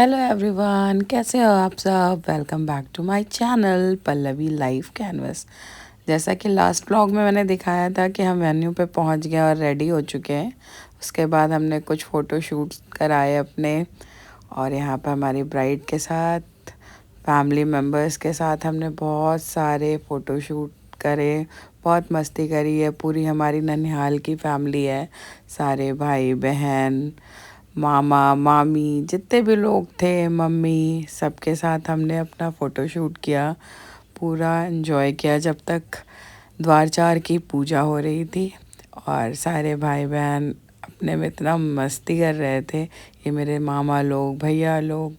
Hello everyone, कैसे हो आप सब। Welcome back to my channel Pallavi life canvas. जैसा कि लास्ट व्लॉग में मैंने दिखाया था कि हम वेन्यू पे पहुंच गए और रेडी हो चुके हैं। उसके बाद हमने कुछ फ़ोटो शूट्स कराए अपने, और यहाँ पर हमारी ब्राइड के साथ फैमिली मेम्बर्स के साथ हमने बहुत सारे फ़ोटो शूट करे। बहुत मस्ती करी है। पूरी हमारी ननिहाल की फैमिली है, सारे भाई बहन मामा मामी जितने भी लोग थे, मम्मी, सबके साथ हमने अपना फ़ोटो शूट किया। पूरा एंजॉय किया जब तक द्वारचार की पूजा हो रही थी। और सारे भाई बहन अपने में इतना मस्ती कर रहे थे। ये मेरे मामा लोग, भैया लोग,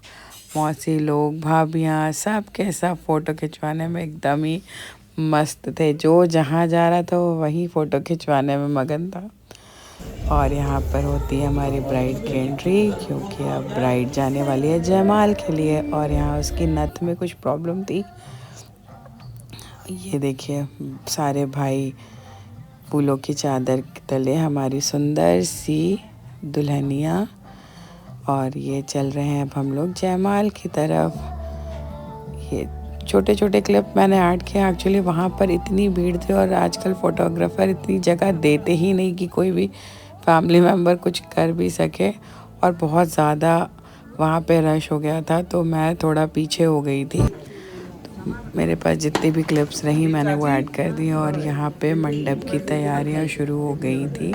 मौसी लोग, भाभियाँ, सब के सब फ़ोटो खिंचवाने में एकदम ही मस्त थे। जो जहाँ जा रहा था वो वहीं फ़ोटो खिंचवाने में मगन था। और यहाँ पर होती है हमारी ब्राइड की एंट्री, क्योंकि अब ब्राइड जाने वाली है जयमाल के लिए। और यहाँ उसकी नथ में कुछ प्रॉब्लम थी। ये देखिए सारे भाई फूलों की चादर के तले हमारी सुंदर सी दुल्हनिया, और ये चल रहे हैं अब हम लोग जयमाल की तरफ। ये छोटे छोटे क्लिप मैंने ऐड किया। एक्चुअली वहाँ पर इतनी भीड़ थी, और आजकल फ़ोटोग्राफ़र इतनी जगह देते ही नहीं कि कोई भी फैमिली मेम्बर कुछ कर भी सके। और बहुत ज़्यादा वहाँ पे रश हो गया था, तो मैं थोड़ा पीछे हो गई थी। तो मेरे पास जितनी भी क्लिप्स रही मैंने वो ऐड कर दी। और यहाँ पे मंडप की तैयारियाँ शुरू हो गई थी।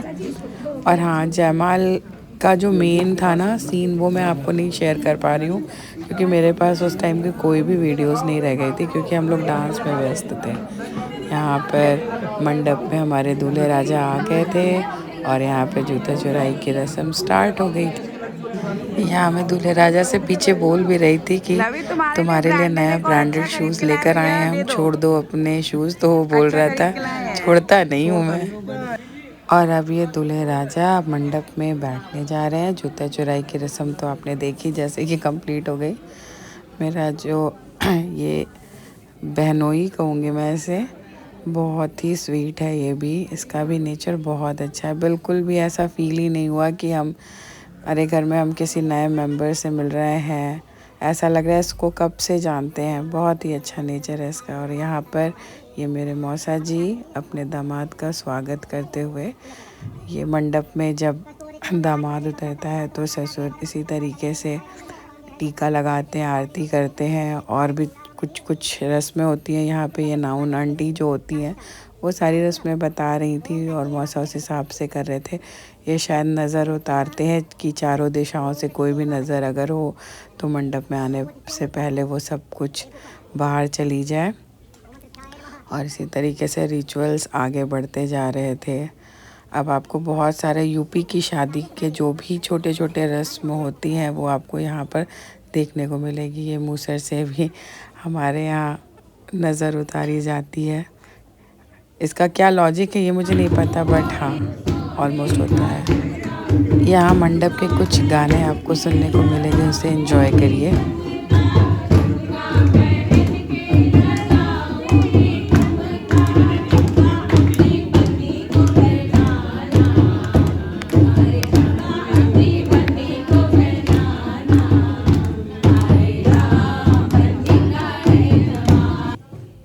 और हाँ, जयमाल का जो मेन था ना सीन, वो मैं आपको नहीं शेयर कर पा रही हूँ, क्योंकि मेरे पास उस टाइम की कोई भी वीडियोस नहीं रह गई थी, क्योंकि हम लोग डांस में व्यस्त थे। यहाँ पर मंडप में हमारे दूल्हे राजा आ गए थे, और यहाँ पे जूता चुराई की रस्म स्टार्ट हो गई थी। यहाँ मैं दूल्हे राजा से पीछे बोल भी रही थी कि तुम्हारे लिए नया ब्रांडेड शूज़ लेकर आए हैं हम, छोड़ दो अपने शूज़। तो वो बोल रहा था छोड़ता नहीं हूँ मैं। और अब ये दूल्हे राजा मंडप में बैठने जा रहे हैं। जूता चुराई की रस्म तो आपने देखी जैसे कि कंप्लीट हो गई। मेरा जो ये बहनोई कहूँगी मैं इसे, बहुत ही स्वीट है ये भी। इसका भी नेचर बहुत अच्छा है। बिल्कुल भी ऐसा फील ही नहीं हुआ कि हम अरे घर में हम किसी नए मेंबर से मिल रहे हैं। ऐसा लग रहा है इसको कब से जानते हैं। बहुत ही अच्छा नेचर है इसका। और यहाँ पर ये मेरे मौसा जी अपने दामाद का स्वागत करते हुए, ये मंडप में जब दामाद उतरता है तो ससुर इसी तरीके से टीका लगाते हैं, आरती करते हैं। और भी कुछ कुछ रस्में होती हैं यहाँ पे। ये नाउन आंटी जो होती हैं वो सारी रस्में बता रही थी, और मौसा उस हिसाब से कर रहे थे। ये शायद नज़र उतारते हैं कि चारों दिशाओं से कोई भी नज़र अगर हो तो मंडप में आने से पहले वो सब कुछ बाहर चली जाए। और इसी तरीके से रिचुअल्स आगे बढ़ते जा रहे थे। अब आपको बहुत सारे यूपी की शादी के जो भी छोटे छोटे रस्म होती हैं वो आपको यहाँ पर देखने को मिलेगी। ये मूसर से भी हमारे यहाँ नज़र उतारी जाती है। इसका क्या लॉजिक है ये मुझे नहीं पता, बट हाँ ऑलमोस्ट होता है। यहाँ मंडप के कुछ गाने आपको सुनने को मिलेंगे, उसे एंजॉय करिए।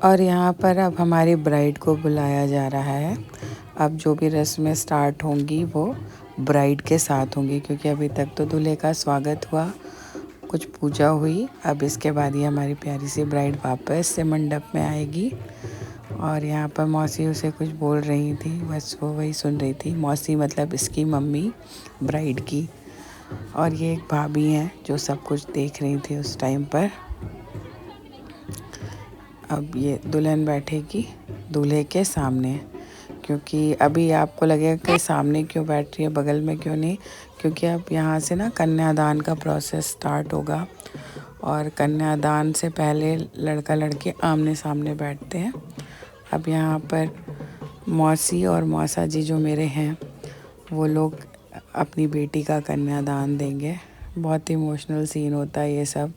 और यहाँ पर अब हमारी ब्राइड को बुलाया जा रहा है। अब जो भी रस्में स्टार्ट होंगी वो ब्राइड के साथ होंगी, क्योंकि अभी तक तो दूल्हे का स्वागत हुआ, कुछ पूजा हुई। अब इसके बाद ही हमारी प्यारी सी ब्राइड वापस से मंडप में आएगी। और यहाँ पर मौसी उसे कुछ बोल रही थी, बस वो वही सुन रही थी। मौसी मतलब इसकी मम्मी ब्राइड की। और ये एक भाभी हैं जो सब कुछ देख रही थी उस टाइम पर। अब ये दुल्हन बैठेगी दूल्हे के सामने, क्योंकि अभी आपको लगेगा कि सामने क्यों बैठ रही है, बगल में क्यों नहीं, क्योंकि अब यहाँ से ना कन्यादान का प्रोसेस स्टार्ट होगा। और कन्यादान से पहले लड़का लड़की आमने सामने बैठते हैं। अब यहाँ पर मौसी और मौसा जी जो मेरे हैं वो लोग अपनी बेटी का कन्यादान देंगे। बहुत ही इमोशनल सीन होता है ये सब।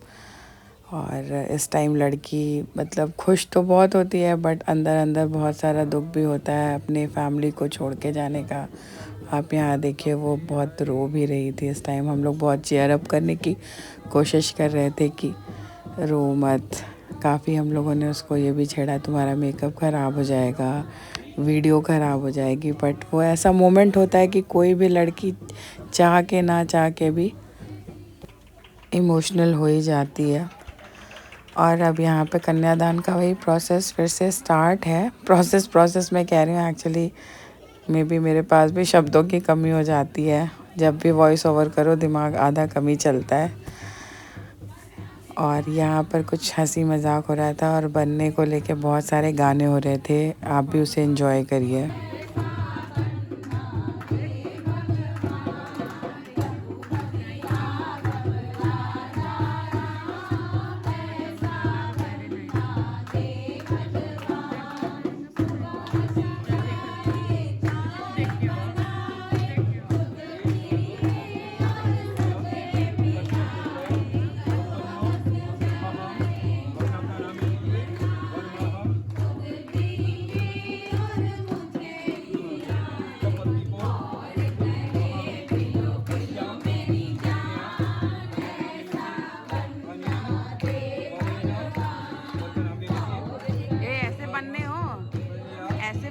और इस टाइम लड़की मतलब खुश तो बहुत होती है, बट अंदर अंदर बहुत सारा दुख भी होता है अपने फैमिली को छोड़ के जाने का। आप यहाँ देखिए, वो बहुत रो भी रही थी इस टाइम। हम लोग बहुत चीयर अप करने की कोशिश कर रहे थे कि रो मत। काफ़ी हम लोगों ने उसको ये भी छेड़ा, तुम्हारा मेकअप ख़राब हो जाएगा, वीडियो ख़राब हो जाएगी। बट वो ऐसा मोमेंट होता है कि कोई भी लड़की चाह के ना चाह के भी इमोशनल हो ही जाती है। और अब यहाँ पे कन्यादान का वही प्रोसेस फिर से स्टार्ट है। प्रोसेस मैं कह रही हूँ, एक्चुअली मे बी मेरे पास भी शब्दों की कमी हो जाती है। जब भी वॉइस ओवर करो दिमाग आधा कम ही चलता है। और यहाँ पर कुछ हंसी मजाक हो रहा था और बनने को लेके बहुत सारे गाने हो रहे थे। आप भी उसे एंजॉय करिए।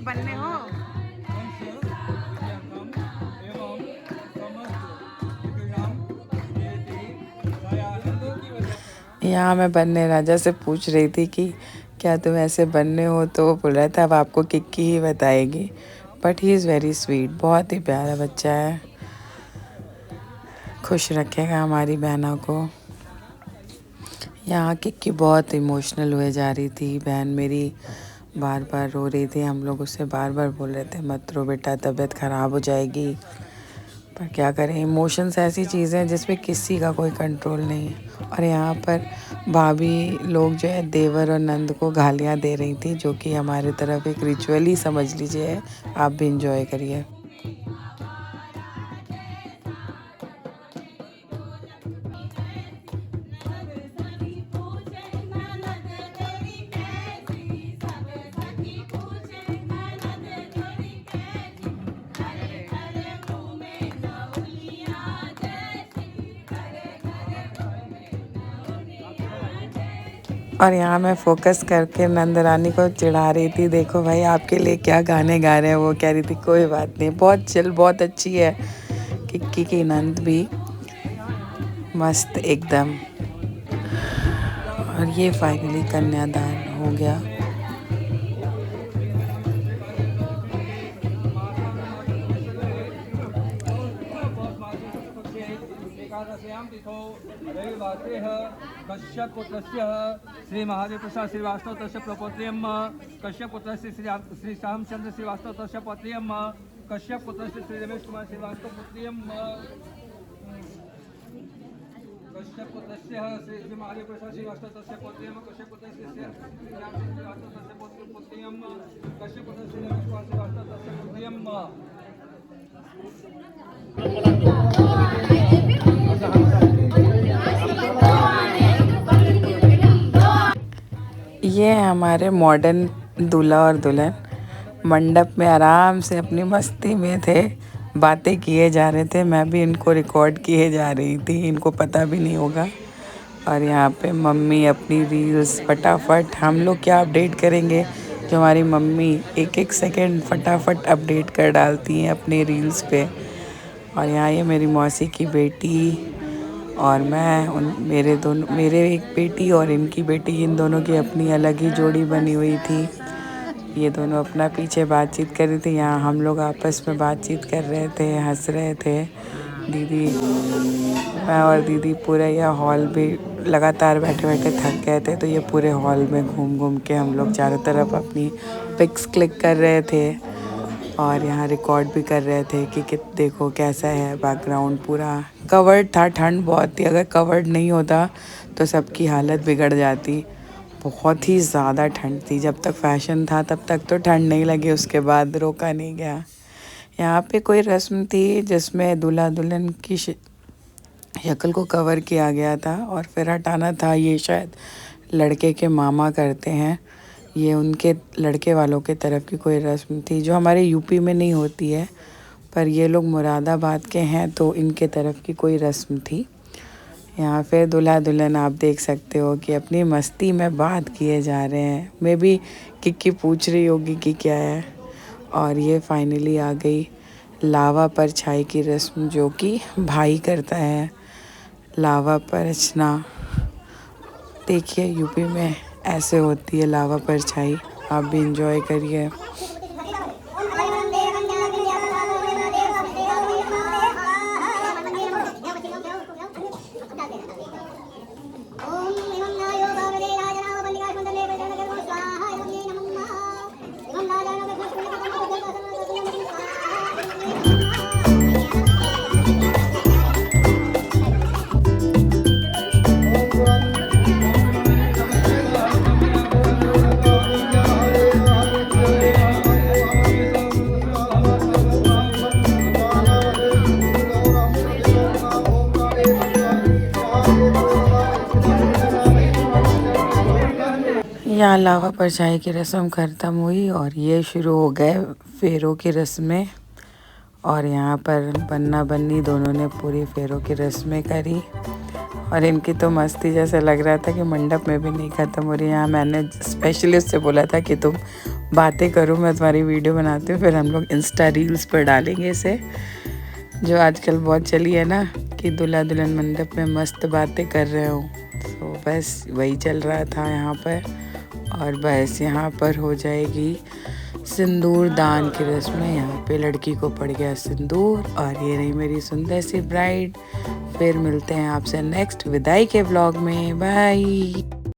बनने हो। यहाँ मैं बनने राजा से पूछ रही थी कि क्या तुम ऐसे बनने हो, तो वो बोल रहा था अब आपको किक्की ही बताएगी। But he is very sweet, बहुत ही प्यारा बच्चा है। खुश रखेगा हमारी बहनों को। यहाँ किक्की बहुत इमोशनल हुए जा रही थी। बहन मेरी बार बार रो रही थी। हम लोग उससे बार बार बोल रहे थे मत रो बेटा, तबीयत ख़राब हो जाएगी। पर क्या करें, इमोशंस ऐसी चीज़ें हैं जिसमें किसी का कोई कंट्रोल नहीं है। और यहाँ पर भाभी लोग जो है देवर और नंद को गालियाँ दे रही थी, जो कि हमारे तरफ एक रिचुअल ही समझ लीजिए है। आप भी इंजॉय करिए। और यहाँ मैं फोकस करके नंद रानी को चिढ़ा रही थी, देखो भाई आपके लिए क्या गाने गा रहे हैं। वो कह रही थी कोई बात नहीं, बहुत चिल, बहुत अच्छी है किक्की की नंद भी, मस्त एकदम। और ये फाइनली कन्यादान हो गया। कश्यप पुत्रस्य श्री महादेव प्रसाद श्रीवास्तव तस्य प्रपौत्र्यं कश्यप पुत्रस्य श्री श्यामचंद्र श्रीवास्तव तस्य पौत्र्यं कश्यप पुत्रस्य श्री रमेश कुमार श्रीवास्तव पुत्र्यं कश्यप पुत्रस्य श्री महादेव प्रसाद श्रीवास्तव तस्य पौत्र्यं कश्यप पुत्रस्य श्री श्यामचंद्र श्रीवास्तव तस्य पुत्र्यं कश्यप पुत्रस्य श्री रमेश कुमार श्रीवास्तव तस्य पुत्र्यं। ये है हमारे मॉडर्न दूल्हा और दुल्हन। मंडप में आराम से अपनी मस्ती में थे, बातें किए जा रहे थे। मैं भी इनको रिकॉर्ड किए जा रही थी, इनको पता भी नहीं होगा। और यहाँ पे मम्मी अपनी रील्स फटाफट, हम लोग क्या अपडेट करेंगे, जो हमारी मम्मी एक एक सेकंड फटाफट अपडेट कर डालती हैं अपने रील्स पे। और यहाँ ये मेरी मौसी की बेटी और मैं, मेरे एक बेटी और इनकी बेटी, इन दोनों की अपनी अलग ही जोड़ी बनी हुई थी। ये दोनों अपना पीछे बातचीत कर रही थी, यहाँ हम लोग आपस में बातचीत कर रहे थे, हंस रहे थे। दीदी, मैं और दीदी पूरे यह हॉल भी लगातार बैठे बैठे थक गए थे, तो ये पूरे हॉल में घूम घूम के हम लोग चारों तरफ अपनी पिक्स क्लिक कर रहे थे। और यहाँ रिकॉर्ड भी कर रहे थे कि देखो कैसा है बैकग्राउंड। पूरा कवर्ड था, ठंड बहुत थी, अगर कवर्ड नहीं होता तो सबकी हालत बिगड़ जाती। बहुत ही ज़्यादा ठंड थी। जब तक फैशन था तब तक तो ठंड नहीं लगी, उसके बाद रोका नहीं गया। यहाँ पे कोई रस्म थी जिसमें दूल्हा दुल्हन की शक्ल को कवर किया गया था और फिर हटाना था। ये शायद लड़के के मामा करते हैं, ये उनके लड़के वालों के तरफ की कोई रस्म थी जो हमारे यूपी में नहीं होती है। पर ये लोग मुरादाबाद के हैं तो इनके तरफ की कोई रस्म थी। यहाँ फिर दूल्हा दुल्हन आप देख सकते हो कि अपनी मस्ती में बात किए जा रहे हैं। मे बी किक्की पूछ रही होगी कि क्या है। और ये फाइनली आ गई लावा पर छाई की रस्म, जो कि भाई करता है। लावा पर रचना, देखिए यूपी में ऐसे होती है लावा पर छाई। आप भी इंजॉय करिए। यहाँ लावा पर चाय की रस्म ख़त्म हुई और ये शुरू हो गए फेरों की रस्में। और यहाँ पर बन्ना बन्नी दोनों ने पूरी फेरों की रस्में करी और इनकी तो मस्ती जैसा लग रहा था कि मंडप में भी नहीं ख़त्म हो रही। यहाँ मैंने स्पेशली उससे बोला था कि तुम बातें करो, मैं तुम्हारी वीडियो बनाती हूँ, फिर हम लोग इंस्टा रील्स पर डालेंगे इसे, जो आजकल बहुत चली है ना कि दूल्हा दुल्हन मंडप में मस्त बातें कर रहे हो। तो बस वही चल रहा था यहाँ पर। और बस यहाँ पर हो जाएगी सिंदूर दान की रस्म। यहाँ पे लड़की को पड़ गया सिंदूर और ये रही मेरी सुंदर सी ब्राइड। फिर मिलते हैं आपसे नेक्स्ट विदाई के व्लॉग में। बाय।